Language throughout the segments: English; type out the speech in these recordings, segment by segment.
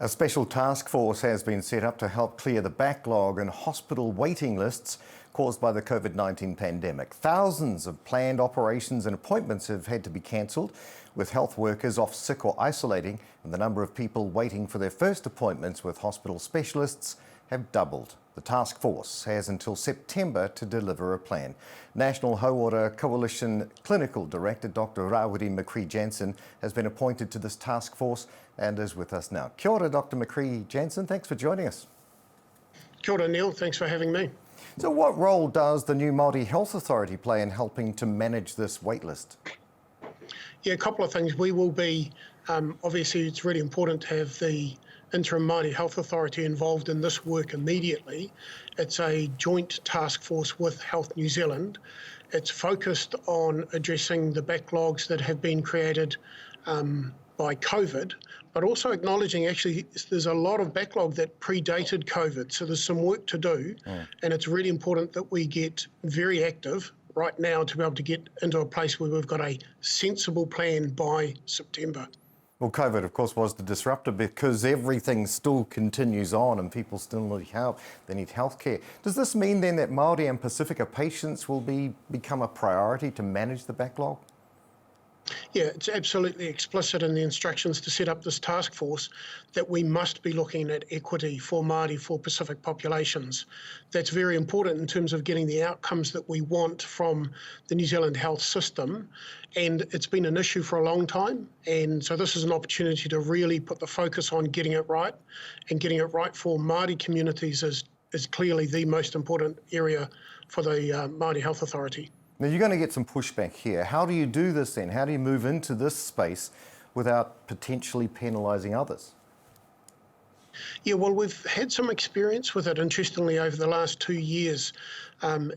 A special task force has been set up to help clear the backlog and hospital waiting lists caused by the COVID-19 pandemic. Thousands of planned operations and appointments have had to be cancelled, with health workers off sick or isolating, and the number of people waiting for their first appointments with hospital specialists have doubled. The task force has until September to deliver a plan. National Hauora Coalition Clinical Director Dr Rawiri McKree Jansen has been appointed to this task force and is with us now. Kia ora, Dr McKree Jansen, thanks for joining us. Kia ora, Neil, thanks for having me. So what role does the new Maori Health Authority play in helping to manage this waitlist? Yeah, a couple of things. We will be, obviously it's really important to have the interim Māori Health Authority involved in this work immediately. It's a joint task force with Health New Zealand. It's focused on addressing the backlogs that have been created by COVID, but also acknowledging actually there's a lot of backlog that predated COVID, so there's some work to do, and it's really important that we get very active right now to be able to get into a place where we've got a sensible plan by September. Well, COVID, of course, was the disruptor because everything still continues on and people still need help. They need healthcare. Does this mean then that Māori and Pacific patients will become a priority to manage the backlog? Yeah, it's absolutely explicit in the instructions to set up this task force that we must be looking at equity for Māori, for Pacific populations. That's very important in terms of getting the outcomes that we want from the New Zealand health system. And it's been an issue for a long time. And so this is an opportunity to really put the focus on getting it right. And getting it right for Māori communities is clearly the most important area for the Māori Health Authority. Now, you're going to get some pushback here. How do you do this then? How do you move into this space without potentially penalising others? Yeah, well, we've had some experience with it, interestingly, over the last 2 years.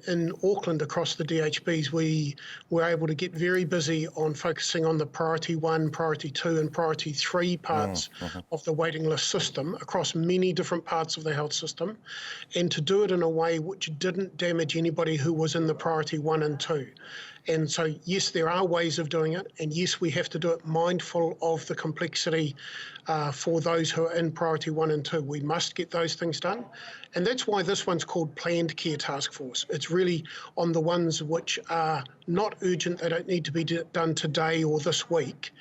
In Auckland, across the DHBs, we were able to get very busy on focusing on the priority 1, priority 2 and priority 3 parts of the waiting list system across many different parts of the health system, and to do it in a way which didn't damage anybody who was in the priority 1 and 2. And so, yes, there are ways of doing it, and yes, we have to do it mindful of the complexity for those who are in priority 1 and 2. We must get those things done, and that's why this one's called Planned Care Task Force. It's really on the ones which are not urgent, they don't need to be done today or this week,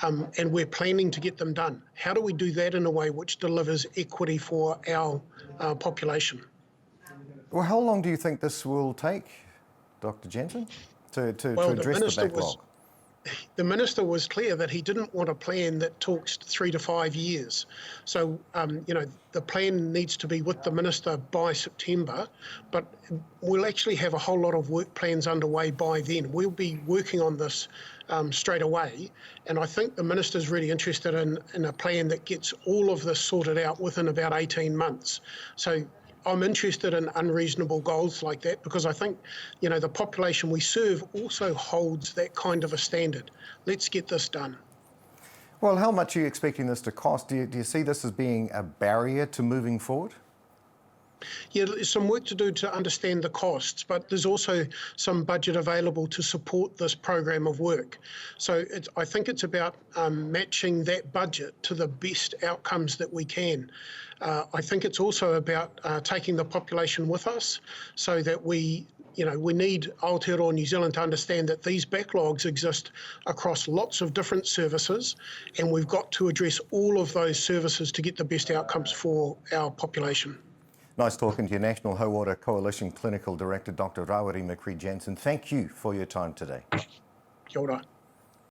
and we're planning to get them done. How do we do that in a way which delivers equity for our population? Well, how long do you think this will take, Dr Jansen? To address the backlog? The Minister was clear that he didn't want a plan that talks 3 to 5 years. So, the plan needs to be with the Minister by September, but we'll actually have a whole lot of work plans underway by then. We'll be working on this straight away, and I think the Minister's really interested in a plan that gets all of this sorted out within about 18 months. So, I'm interested in unreasonable goals like that because I think, the population we serve also holds that kind of a standard. Let's get this done. Well, how much are you expecting this to cost? Do you see this as being a barrier to moving forward? Yeah, there's some work to do to understand the costs, but there's also some budget available to support this program of work. So I think it's about matching that budget to the best outcomes that we can. I think it's also about taking the population with us so that we need Aotearoa New Zealand to understand that these backlogs exist across lots of different services, and we've got to address all of those services to get the best outcomes for our population. Nice talking to you, National Hauora Coalition Clinical Director Dr Rawiri McKree Jansen. Thank you for your time today. Kia ora.